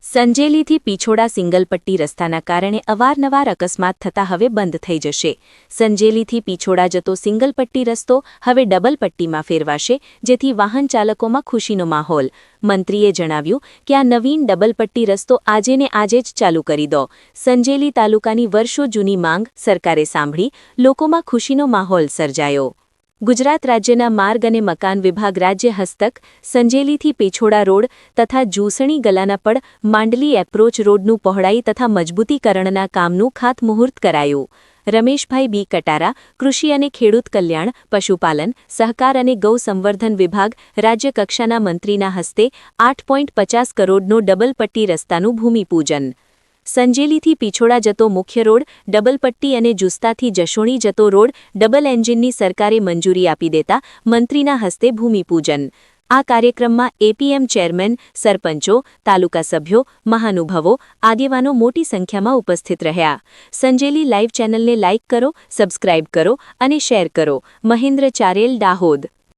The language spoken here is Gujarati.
સંજેલીથી પીછોડા સિંગલ પટ્ટી રસ્તાના કારણે અવારનવાર અકસ્માત થતા હવે બંધ થઈ જશે. સંજેલીથી પીછોડા જતો સિંગલ પટ્ટી રસ્તો હવે ડબલ પટ્ટીમાં ફેરવાશે, જેથી વાહન ચાલકોમાં ખુશીનો માહોલ. મંત્રીએ જણાવ્યું કે આ નવીન ડબલ પટ્ટી રસ્તો આજેને આજે જ ચાલુ કરી દો. સંજેલી તાલુકાની વર્ષો જૂની માંગ સરકારે સાંભળી, લોકોમાં ખુશીનો માહોલ સર્જાયો. ગુજરાત રાજ્યના માર્ગ અને મકાન વિભાગ રાજ્ય હસ્તક સંજેલીથી પીછોડા રોડ તથા જૂસણી ગલાનાપડ માંડલી એપ્રોચ રોડનું પહોળાઈ તથા મજબૂતીકરણના કામનું ખાતમુહૂર્ત કરાયું. રમેશભાઈ બી કટારા, કૃષિ અને ખેડૂત કલ્યાણ, પશુપાલન, સહકાર અને ગૌ સંવર્ધન વિભાગ રાજ્ય કક્ષાના મંત્રીના હસ્તે 8.50 કરોડનો ડબલ પટ્ટી રસ્તાનું ભૂમિપૂજન. સંજેલીથી પીછોડા જતો મુખ્ય રોડ ડબલ પટ્ટી અને જુસ્તાથી જશોણી જતો રોડ ડબલ એન્જિનની સરકારે મંજૂરી આપી દેતા મંત્રીના હસ્તે ભૂમિપૂજન. આ કાર્યક્રમમાં એપીએમ ચેરમેન, સરપંચો, તાલુકા સભ્યો, મહાનુભાવો, આગેવાનો મોટી સંખ્યામાં ઉપસ્થિત રહ્યા. સંજેલી લાઈવ ચેનલને લાઇક કરો, સબસ્ક્રાઇબ કરો અને શેર કરો. મહેન્દ્ર ચારેલ, દાહોદ.